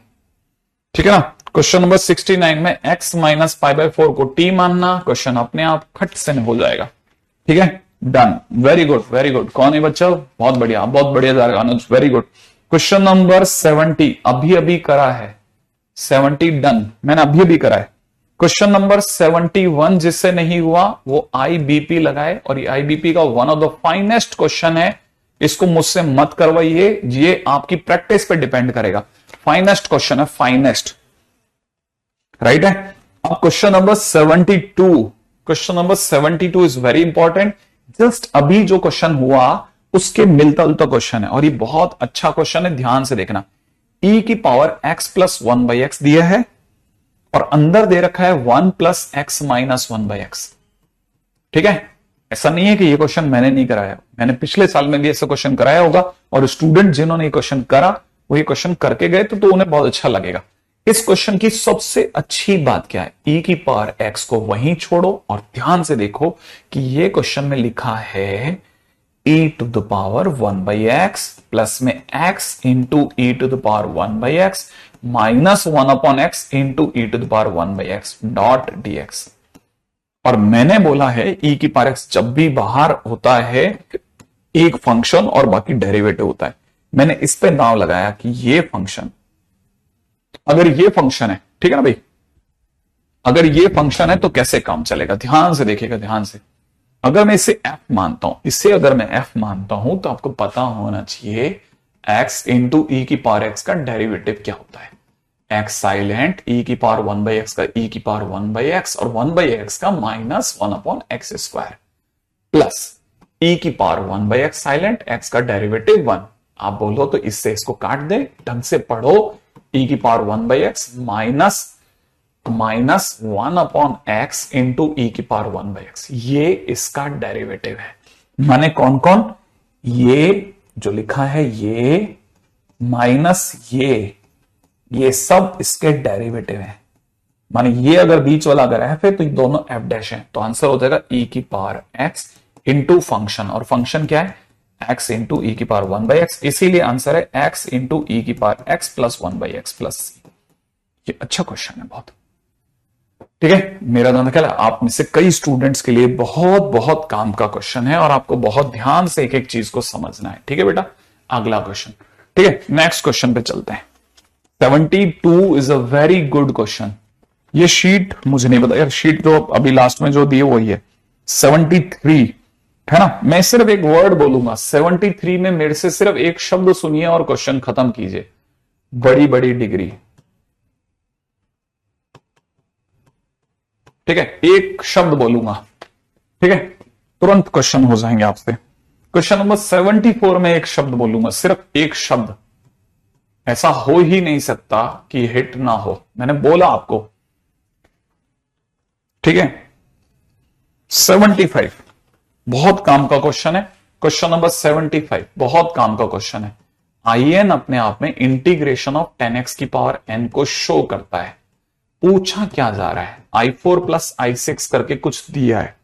ठीक है ना, क्वेश्चन नंबर 69 में x माइनस पाई बाय 4 को t मानना, क्वेश्चन अपने आप खट से हो जाएगा। ठीक है, done, very good very good. कौन है बच्चा? बहुत बढ़िया, बहुत बढ़िया जा रहा है अनुज, वेरी गुड। क्वेश्चन नंबर 70 अभी अभी करा है, 70 डन, मैंने अभी अभी करा है। क्वेश्चन नंबर 71 जिससे नहीं हुआ वो आईबीपी लगाए, और ये आईबीपी का one of the finest question है, इसको मुझसे मत करवाइए, ये आपकी प्रैक्टिस पे डिपेंड करेगा। फाइनेस्ट क्वेश्चन है, फाइनेस्ट, राइट है। अब question number 72, question number 72 is very important, just अभी जो क्वेश्चन हुआ उसके मिलता जुलता क्वेश्चन है, और ये बहुत अच्छा क्वेश्चन है, ध्यान से देखना। e की पावर x प्लस 1/x दिया है, और अंदर दे रखा है 1 प्लस एक्स माइनस 1/x। ठीक है, ऐसा नहीं है कि ये क्वेश्चन मैंने नहीं कराया, मैंने पिछले साल में भी ऐसा क्वेश्चन कराया होगा, और स्टूडेंट जिन्होंने ये क्वेश्चन करा वो ये क्वेश्चन करके गए तो उन्हें बहुत अच्छा लगेगा। इस क्वेश्चन की सबसे अच्छी बात क्या है, e की पावर x को वहीं छोड़ो और ध्यान से देखो कि ये क्वेश्चन में लिखा है e to the power 1/x plus में x into e to the power 1/x minus 1/x into e to the power 1/x dot dx। और मैंने बोला है e की पावर x जब भी बाहर होता है एक फंक्शन और बाकी डेरिवेटिव होता है, मैंने इस पे नाम लगाया कि ये फंक्शन, अगर ये फंक्शन है, ठीक है ना भाई, अगर ये फंक्शन है तो कैसे काम चलेगा, ध्यान से देखिएगा, ध्यान से। अगर मैं इसे f मानता हूं, इसे अगर मैं f मानता हूं तो आपको पता होना चाहिए x इंटू ई की पावर x का डेरिवेटिव क्या होता है। x साइलेंट, e की पावर 1/x का e की पावर 1/x और 1/x का माइनस 1/x² प्लस e की पावर 1/x साइलेंट, x का डेरिवेटिव 1। आप बोलो तो इससे इसको काट दे, ढंग से पढ़ो, e की power 1/x minus 1/x into e की पावर 1/x, ये इसका डेरिवेटिव है। माने कौन कौन, ये जो लिखा है ये माइनस ये सब इसके डेरिवेटिव है। माने ये अगर बीच वाला अगर एफ है तो ये दोनों एफ डैश है, तो आंसर हो जाएगा ई की पावर एक्स इंटू फंक्शन, और फंक्शन क्या है एक्स इंटू ई की पावर 1/x, इसीलिए आंसर है एक्स इंटू ई की power x plus 1/x plus C. ये अच्छा क्वेश्चन है बहुत, ठीक है। मेरा नाम ख्याल है आप में से कई स्टूडेंट्स के लिए बहुत बहुत काम का क्वेश्चन है और आपको बहुत ध्यान से एक एक चीज को समझना है, ठीक है बेटा। अगला क्वेश्चन, ठीक है, नेक्स्ट क्वेश्चन पे चलते हैं। 72 is a very good question. ये शीट मुझे नहीं पता यार, शीट तो अभी लास्ट में जो दी है वही है। 73 है ना, मैं सिर्फ एक वर्ड बोलूंगा 73 में, मेरे से सिर्फ एक शब्द सुनिए और क्वेश्चन खत्म कीजिए। बड़ी बड़ी डिग्री, ठीक है, एक शब्द बोलूंगा, ठीक है, तुरंत क्वेश्चन हो जाएंगे आपसे। क्वेश्चन नंबर 74 में एक शब्द बोलूंगा, सिर्फ एक शब्द, ऐसा हो ही नहीं सकता कि हिट ना हो, मैंने बोला आपको, ठीक है। 75 बहुत काम का क्वेश्चन है। क्वेश्चन नंबर 75 बहुत काम का क्वेश्चन है। IN अपने आप में इंटीग्रेशन ऑफ 10x की पावर n को शो करता है। पूछा क्या जा रहा है, i4 प्लस i6 करके कुछ दिया है,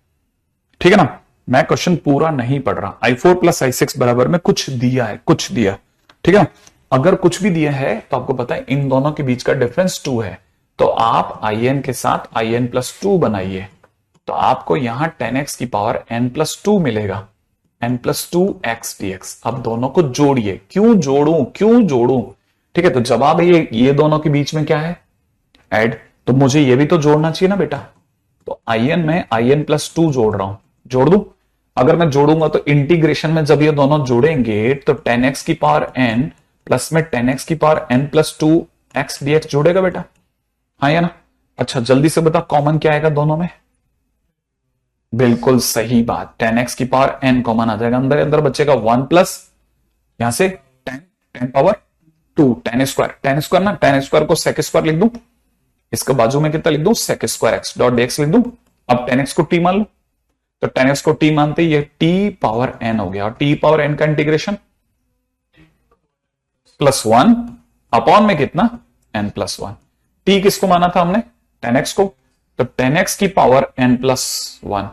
ठीक है ना। मैं क्वेश्चन पूरा नहीं पढ़ रहा, i4 प्लस i6 बराबर में कुछ दिया है, कुछ दिया, ठीक है। अगर कुछ भी दिया है तो आपको पता है इन दोनों के बीच का डिफरेंस 2 है, तो आप in के साथ in प्लस 2 बनाइए, तो आपको यहां 10x की पावर n प्लस 2 मिलेगा, n प्लस 2 x dx। अब दोनों को जोड़िए, क्यों जोड़ूं, ठीक है। तो जवाब है ये दोनों के बीच में क्या है, ऐड, तो मुझे ये भी तो जोड़ना चाहिए ना बेटा। तो in में in प्लस 2 जोड़ रहा हूं, जोड़ दूं। अगर मैं जोड़ूंगा तो इंटीग्रेशन में जब ये दोनों जोड़ेंगे तो 10x की पावर n प्लस में 10x की power n plus 2 x dx जोड़ेगा बेटा, हाँ या ना। अच्छा जल्दी से बता कॉमन क्या आएगा दोनों में, बिल्कुल सही बात, 10x की पावर n कॉमन आ जाएगा, अंदर अंदर बचेगा 1 प्लस यहां से 10 पावर 2 10 स्क्वायर ना, 10 स्क्वायर को सेक स्क्वायर लिख दूं, इसके बाजू में कितना लिख दूं sec square x dot dx लिख दूं। अब 10x को t मान लो, तो 10x को t मानते ये t पावर n हो गया, और t पावर n का इंटीग्रेशन प्लस 1 अपॉन में कितना n प्लस 1। t किसको माना था हमने 10x को, तो 10x की पावर n प्लस 1,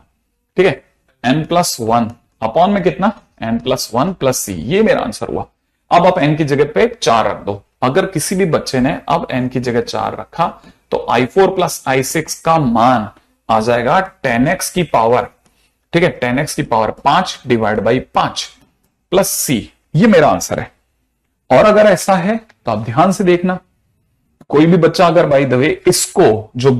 ठीक है, n प्लस 1 अपॉन में कितना n प्लस 1 प्लस c, ये मेरा आंसर हुआ। अब आप n की जगह पे 4 रख दो, अगर किसी भी बच्चे ने अब n की जगह 4 रखा तो i4 प्लस i6 का मान आ जाएगा 10x की पावर, ठीक है, 10x की power 5 divide by 5 plus c, ये मेरा आंसर है। और अगर ऐसा है तो आप ध्यान से देखना, कोई भी बच्चा अगर बाय द वे इसको जो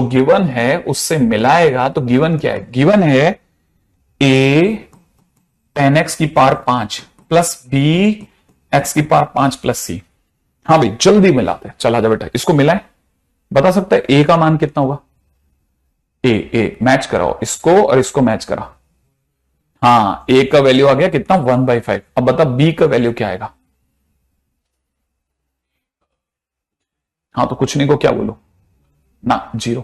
गिवन है उससे मिलाएगा तो गिवन क्या है, गिवन है a 10x की पावर 5 प्लस b x की पावर 5 प्लस c। हाँ भाई जल्दी मिलाते हैं, चला जा बेटा, इसको मिलाएं, बता सकता है a का मान कितना होगा, a मैच कराओ इसको और इसको मैच करा, हाँ a का वैल्यू आ गया कितना 1/5। अब बता b का वैल्यू क्या आएगा, हाँ तो कुछ नहीं को क्या बोलो ना 0,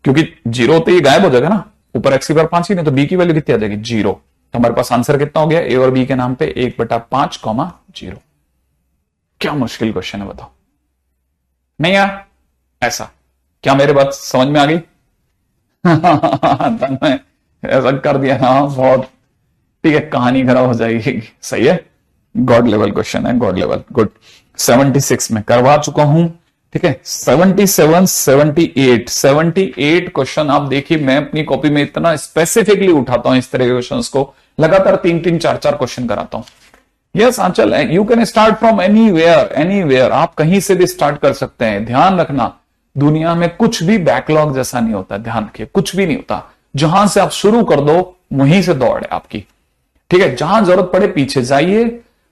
क्योंकि 0 तो ये गायब हो जाएगा ना, ऊपर x की पावर 5 ही नहीं, तो b की वैल्यू कितनी आ जाएगी 0। तो हमारे पास आंसर कितना हो गया a और b के नाम पे 1/5, 0। क्या मुश्किल क्वेश्चन है बताओ, नहीं यार ऐसा, क्या मेरे बात समझ में आ गई ऐसा कर दिया ना बहुत, ठीक है, कहानी खराब हो जाएगी, सही है, गॉड लेवल क्वेश्चन है, गॉड लेवल, गुड। 76 में करवा चुका हूं, ठीक है। 77 78 क्वेश्चन आप देखिए, मैं अपनी कॉपी में इतना स्पेसिफिकली उठाता हूं इस तरह के क्वेश्चंस को, लगातार 3 4 क्वेश्चन कराता हूं। Yes Anchal, you can start from anywhere, आप कहीं से भी स्टार्ट कर सकते हैं। ध्यान रखना दुनिया में कुछ भी बैकलॉग जैसा नहीं होता, ध्यान रखिए, कुछ भी नहीं होता, जहां से आप शुरू कर दो वहीं से दौड़ है आपकी, ठीक है। जहां जरूरत पड़े पीछे जाइए,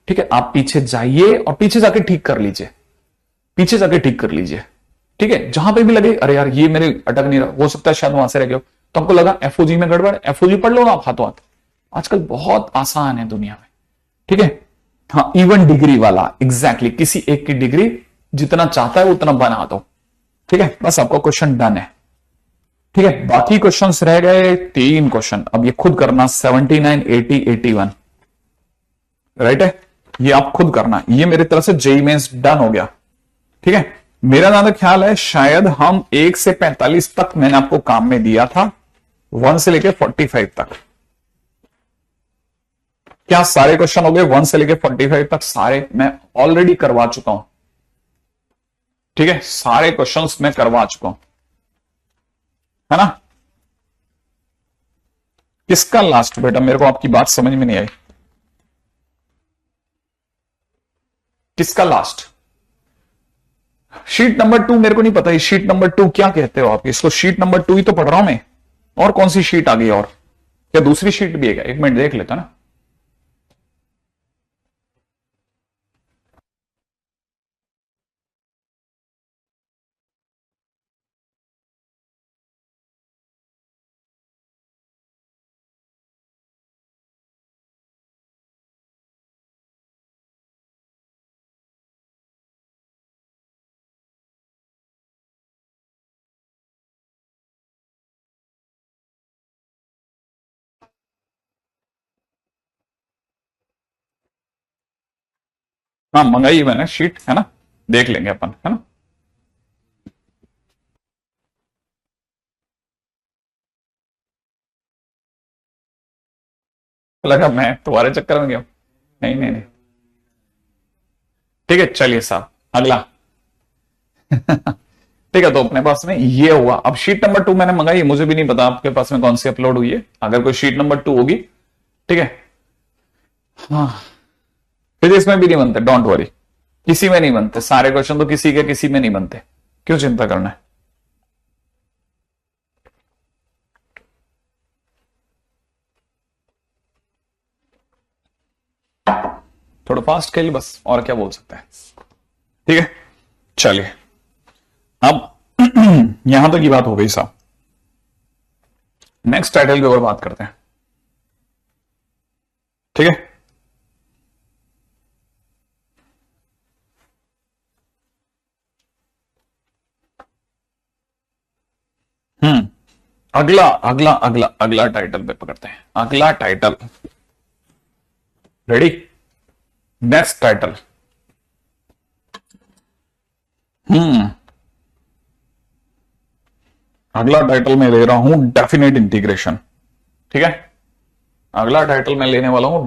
ठीक है, आप पीछे जाइए और पीछे जाके ठीक कर लीजिए, पीछे जाके ठीक कर लीजिए, ठीक है। जहां पे भी लगे अरे यार ये मेरे अटक नहीं रहा, हो सकता है शायद वहां से रह गए हो, तो आपको लगा एफओजी में गड़बड़, एफओजी पढ़ लो ना आप हाथों हाथ, आजकल बहुत आसान है दुनिया में, ठीक है। हाँ इवन डिग्री वाला, एग्जैक्टली किसी एक की डिग्री जितना चाहता है उतना बना दो, ठीक है, बस आपका क्वेश्चन डन है। ठीक है, बाकी क्वेश्चंस रह गए 3 क्वेश्चन। अब ये खुद करना 79, 80, 81, राइट है, ये आप खुद करना। ये मेरी तरफ से जेईई मेंस डन हो गया। ठीक है, मेरा ज्यादा ख्याल है शायद हम 1 से 45 तक मैंने आपको काम में दिया था, 1 से लेके 45 तक। क्या सारे क्वेश्चन हो गए 1 से लेके 45 तक? सारे मैं ऑलरेडी करवा चुका हूं। ठीक है, सारे क्वेश्चंस मैं करवा चुका हूं, है ना। किसका लास्ट बेटा? मेरे को आपकी बात समझ में नहीं आई। किसका लास्ट? शीट नंबर 2 मेरे को नहीं पता। ये शीट नंबर 2 क्या कहते हो आप? इसको शीट नंबर 2 ही तो पढ़ रहा हूं मैं। और कौन सी शीट आ गई? और क्या दूसरी शीट भी है क्या? एक मिनट देख लेता ना। हाँ, मंगाई मैंने शीट, है ना, देख लेंगे अपन, है ना। लगा मैं तुम्हारे चक्कर में गया। नहीं नहीं नहीं, ठीक है, चलिए साहब अगला। ठीक है, तो अपने पास में ये हुआ। अब शीट नंबर 2 मैंने मंगाई, मुझे भी नहीं पता आपके पास में कौन सी अपलोड हुई है। अगर कोई शीट नंबर 2 होगी, ठीक है। हाँ, फिजिक्स में भी नहीं बनते, डोंट वरी, किसी में नहीं बनते सारे क्वेश्चन, तो किसी के किसी में नहीं बनते, क्यों चिंता करना है। थोड़ा फास्ट खेल बस, और क्या बोल सकते हैं। ठीक है, चलिए अब यहां तक की बात हो गई साहब। नेक्स्ट टाइटल के ऊपर बात करते हैं। ठीक है, अगला अगला अगला अगला टाइटल पे पकड़ते हैं। अगला टाइटल रेडी? नेक्स्ट टाइटल, अगला टाइटल मैं ले रहा हूं डेफिनेट इंटीग्रेशन। ठीक है, अगला टाइटल मैं लेने वाला हूं